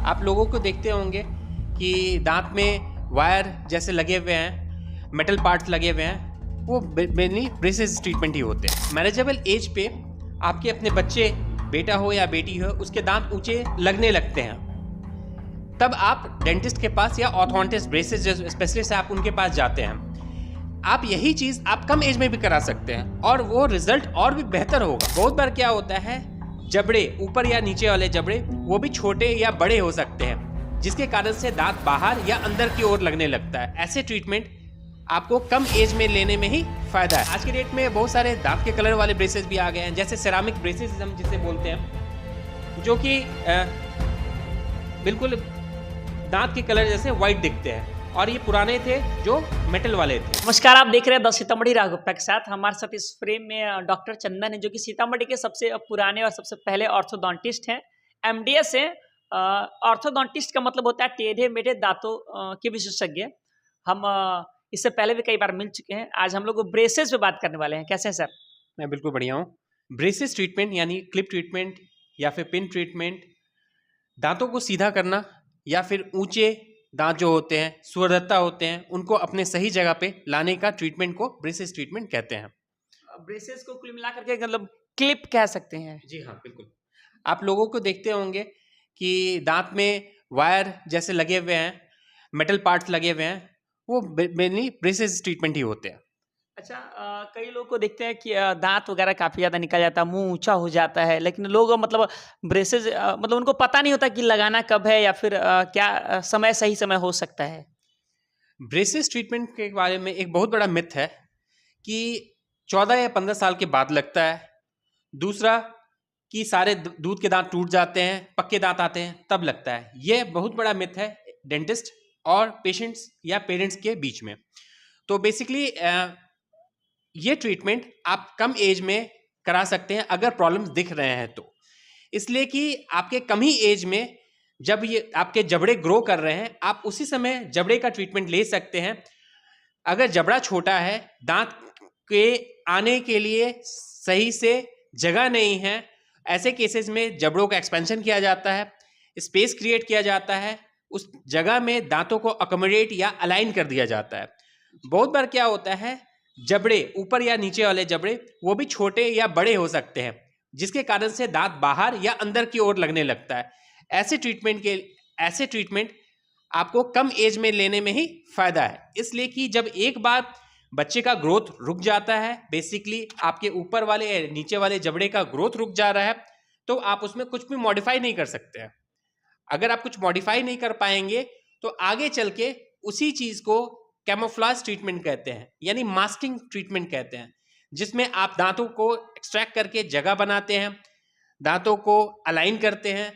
आप लोगों को देखते होंगे कि दांत में वायर जैसे लगे हुए हैं, मेटल पार्ट्स लगे हुए हैं, वो मेनली ब्रेसेस ट्रीटमेंट ही होते हैं। मैनेजेबल एज पे आपके अपने बच्चे, बेटा हो या बेटी हो, उसके दांत ऊंचे लगने लगते हैं, तब आप डेंटिस्ट के पास या ऑर्थोडोंटिस्ट, ब्रेसेस जो स्पेशलिस्ट है, आप उनके पास जाते हैं। आप यही चीज़ आप कम एज में भी करा सकते हैं और वो रिजल्ट और भी बेहतर होगा। बहुत बार क्या होता है, जबड़े, ऊपर या नीचे वाले जबड़े, वो भी छोटे या बड़े हो सकते हैं, जिसके कारण से दांत बाहर या अंदर की ओर लगने लगता है। ऐसे ट्रीटमेंट आपको कम एज में लेने में ही फायदा है। आज के डेट में बहुत सारे दांत के कलर वाले ब्रेसेस भी आ गए हैं, जैसे सेरामिक ब्रेसेस हम जिसे बोलते हैं, जो कि बिल्कुल दांत के कलर जैसे व्हाइट दिखते हैं, और ये पुराने थे जो मेटल वाले थे। नमस्कार, आप देख रहे हैं द सीतामढ़ी राघव गुप्ता के साथ। हमारे साथ इस फ्रेम में डॉक्टर चंदन है, जो कि सीतामढ़ी के सबसे पुराने और सबसे पहले ऑर्थोडोंटिस्ट हैं, एमडीएस हैं। ऑर्थोडोंटिस्ट का मतलब होता है टेढ़े मेढ़े दांतों के विशेषज्ञ। हम इससे पहले भी कई बार मिल चुके हैं। आज हम लोग ब्रेसेस पे बात करने वाले हैं। कैसे हैं सर? मैं बिल्कुल बढ़िया हूँ। ब्रेसेस ट्रीटमेंट यानी क्लिप ट्रीटमेंट या फिर पिन ट्रीटमेंट, दांतों को सीधा करना या फिर ऊंचे दांत जो होते हैं, सुअदता होते हैं, उनको अपने सही जगह पे लाने का ट्रीटमेंट को ब्रेसेस ट्रीटमेंट कहते हैं। ब्रेसेस को कुल मिला करके मतलब क्लिप कह सकते हैं। जी हाँ, बिल्कुल। आप लोगों को देखते होंगे कि दांत में वायर जैसे लगे हुए हैं, मेटल पार्ट्स लगे हुए हैं, वो मेनली ब्रेसेस ट्रीटमेंट ही होते हैं। अच्छा, कई लोग को देखते हैं कि दांत वगैरह काफ़ी ज़्यादा निकल जाता है, मुंह ऊंचा हो जाता है, लेकिन लोग मतलब ब्रेसेस मतलब उनको पता नहीं होता कि लगाना कब है या फिर क्या समय सही समय हो सकता है। ब्रेसेस ट्रीटमेंट के बारे में एक बहुत बड़ा मिथ है कि 14 या 15 साल के बाद लगता है। दूसरा कि सारे दूध के दांत टूट जाते हैं, पक्के दांत आते हैं, तब लगता है। ये बहुत बड़ा मिथ है डेंटिस्ट और पेशेंट्स या पेरेंट्स के बीच में। तो बेसिकली ये ट्रीटमेंट आप कम एज में करा सकते हैं अगर प्रॉब्लम्स दिख रहे हैं तो। इसलिए कि आपके कम ही एज में जब ये आपके जबड़े ग्रो कर रहे हैं, आप उसी समय जबड़े का ट्रीटमेंट ले सकते हैं। अगर जबड़ा छोटा है, दांत के आने के लिए सही से जगह नहीं है, ऐसे केसेस में जबड़ों का एक्सपेंशन किया जाता है, स्पेस क्रिएट किया जाता है, उस जगह में दांतों को अकोमोडेट या अलाइन कर दिया जाता है। बहुत बार क्या होता है, जबड़े, ऊपर या नीचे वाले जबड़े, वो भी छोटे या बड़े हो सकते हैं, जिसके कारण से दांत बाहर या अंदर की ओर लगने लगता है। ऐसे ट्रीटमेंट आपको कम एज में लेने में ही फायदा है। इसलिए कि जब एक बार बच्चे का ग्रोथ रुक जाता है, बेसिकली आपके ऊपर वाले नीचे वाले जबड़े का ग्रोथ रुक जा रहा है, तो आप उसमें कुछ भी मॉडिफाई नहीं कर सकते हैं। अगर आप कुछ मॉडिफाई नहीं कर पाएंगे तो आगे चल के उसी चीज को कैमोफ्लेज ट्रीटमेंट कहते हैं, यानी मास्किंग ट्रीटमेंट कहते हैं, जिसमें आप दांतों को एक्सट्रैक्ट करके जगह बनाते हैं, दांतों को अलाइन करते हैं,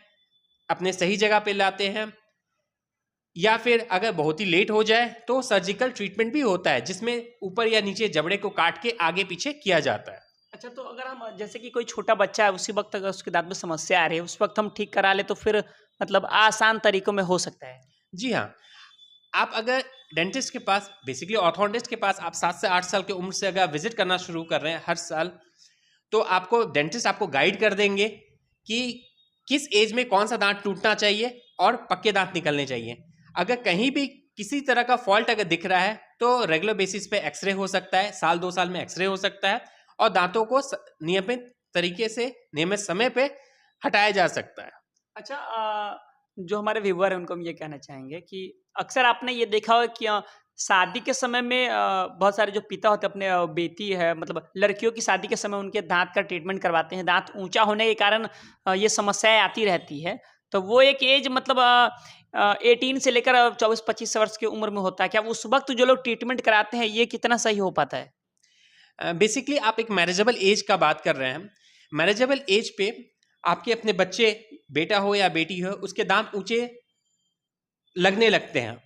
अपने सही जगह पे लाते हैं, या फिर अगर बहुत ही लेट हो जाए तो सर्जिकल ट्रीटमेंट भी होता है, जिसमें ऊपर या नीचे जबड़े को काट के आगे पीछे किया जाता है। अच्छा, तो अगर हम जैसे कि कोई छोटा बच्चा है, उसी वक्त अगर उसके दांत में समस्या आ रही है, उस वक्त हम ठीक करा ले तो फिर मतलब आसान तरीकों में हो सकता है। जी हाँ, आप अगर डेंटिस्ट के पास, बेसिकली ऑर्थोडोंटिस्ट के पास आप 7 से 8 साल की उम्र से अगर विजिट करना शुरू कर रहे हैं हर साल, तो आपको डेंटिस्ट आपको गाइड कर देंगे कि किस एज में कौन सा दांत टूटना चाहिए और पक्के दांत निकलने चाहिए। अगर कहीं भी किसी तरह का फॉल्ट अगर दिख रहा है तो रेगुलर बेसिस पे एक्सरे हो सकता है, साल 2 साल में एक्सरे हो सकता है, और दांतों को नियमित तरीके से, नियमित समय पे हटाया जा सकता है। अच्छा, जो हमारे व्यूअर हैं उनको हम ये कहना चाहेंगे कि अक्सर आपने ये देखा हो कि शादी के समय में बहुत सारे जो पिता होते हैं अपने बेटी है, मतलब लड़कियों की शादी के समय उनके दांत का ट्रीटमेंट करवाते हैं। दांत ऊंचा होने के कारण ये समस्याएं आती रहती है। तो वो एक एज मतलब 18 से लेकर 24-25 वर्ष की उम्र में होता है। क्या उस वक्त जो लोग ट्रीटमेंट कराते हैं ये कितना सही हो पाता है? बेसिकली आप एक मैनेजेबल एज का बात कर रहे हैं। मैनेजेबल एज पे आपके अपने बच्चे, बेटा हो या बेटी हो, उसके दांत ऊंचे लगने लगते हैं,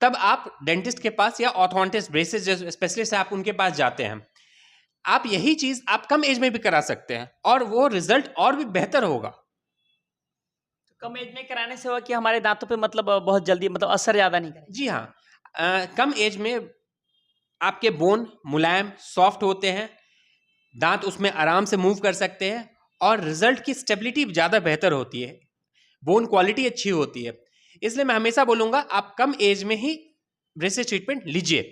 तब आप डेंटिस्ट के पास या ऑर्थोडोंटिस्ट, ब्रेसेस जो स्पेशलिस्ट है, आप उनके पास जाते हैं। आप यही चीज आप कम एज में भी करा सकते हैं और वो रिजल्ट और भी बेहतर होगा। तो कम एज में कराने से हुआ कि हमारे दांतों पे मतलब बहुत जल्दी मतलब असर ज्यादा नहीं करेगा। जी हाँ, कम एज में आपके बोन मुलायम, सॉफ्ट होते हैं, दांत उसमें आराम से मूव कर सकते हैं और रिजल्ट की स्टेबिलिटी ज़्यादा बेहतर होती है। बोन क्वालिटी अच्छी होती है। इसलिए मैं हमेशा बोलूँगा आप कम एज में ही ब्रेसेस ट्रीटमेंट लीजिए।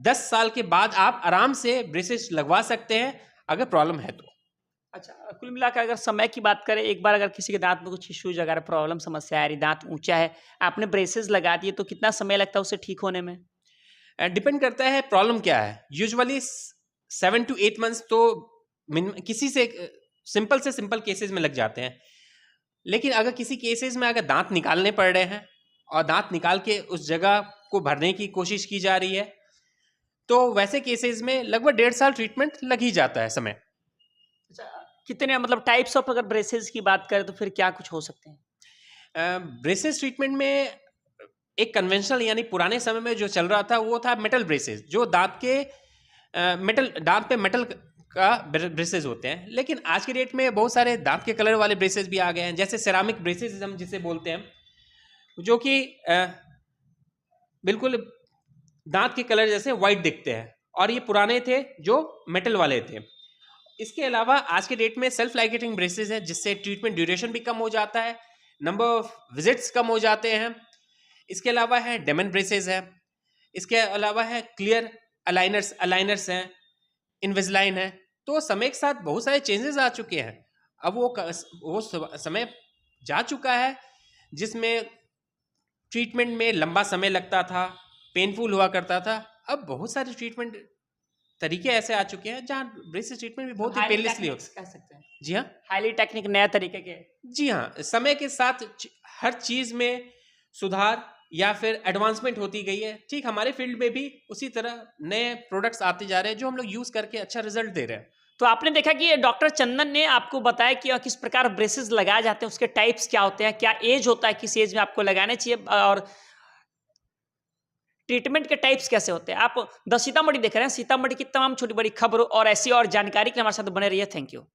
10 साल के बाद आप आराम से ब्रेसेस लगवा सकते हैं अगर प्रॉब्लम है तो। अच्छा, कुल मिलाकर अगर समय की बात करें, एक बार अगर किसी के दांत में कुछ इश्यूज अगर प्रॉब्लम समस्या आ रही, दांत ऊंचा है, आपने ब्रेसेस लगा दिए तो कितना समय लगता है उसे ठीक होने में? डिपेंड करता है प्रॉब्लम क्या है। यूजुअली 7 to 8 मंथ्स तो किसी से सिंपल केसेस में लग जाते हैं। लेकिन अगर किसी केसेस में अगर दांत निकालने पड़ रहे हैं और दांत निकाल के उस जगह को भरने की कोशिश की जा रही है, तो वैसे केसेस में लगभग 1.5 साल ट्रीटमेंट लग ही जाता है समय। अच्छा, कितने मतलब टाइप्स ऑफ अगर ब्रेसेस की बात करें तो फिर क्या कुछ हो सकते हैं? ब्रेसेस ट्रीटमेंट में एक कन्वेंशनल यानी पुराने समय में जो चल रहा था वो था मेटल ब्रेसेस, जो दांत पे मेटल का ब्रेसेस होते हैं। लेकिन आज के डेट में बहुत सारे दांत के कलर वाले ब्रेसेस भी आ गए हैं, जैसे सेरामिक ब्रेसेस हम जिसे बोलते हैं, जो कि बिल्कुल दांत के कलर जैसे वाइट दिखते हैं, और ये पुराने थे जो मेटल वाले थे। इसके अलावा आज के डेट में सेल्फ लाइगेटिंग ब्रेसेस है, जिससे ट्रीटमेंट ड्यूरेशन भी कम हो जाता है, नंबर ऑफ विजिट्स कम हो जाते हैं। इसके अलावा है डेमन ब्रेसेस है, इसके अलावा है क्लियर अलाइनर्स हैं, इनविजिलाइन है। तो समय के साथ बहुत सारे चेंजेस आ चुके हैं। अब वो समय जा चुका है जिसमें ट्रीटमेंट में लंबा समय लगता था, पेनफुल हुआ करता था। अब बहुत सारे ट्रीटमेंट तरीके ऐसे आ चुके हैं जहाँ ब्रेसेस ट्रीटमेंट भी बहुत ही पेनलेसली हो कह सकते हैं। जी हाँ, हाईली टेक्निक नया तरीके के। जी हाँ, समय के साथ हर चीज़ में सुधार या फिर एडवांसमेंट होती गई है। ठीक हमारे फील्ड में भी उसी तरह नए प्रोडक्ट्स आते जा रहे हैं जो हम लोग यूज़ करके अच्छा रिजल्ट दे रहे हैं। तो आपने देखा कि डॉक्टर चंदन ने आपको बताया कि किस प्रकार ब्रेसेस लगाए जाते हैं, उसके टाइप्स क्या होते हैं, क्या एज होता है, किस एज में आपको लगाने चाहिए, और ट्रीटमेंट के टाइप्स कैसे होते हैं। आप द सीतामढ़ी देख रहे हैं। सीतामढ़ी की तमाम छोटी बड़ी खबरों और ऐसी और जानकारी के लिए हमारे साथ बने रहिए। Thank you.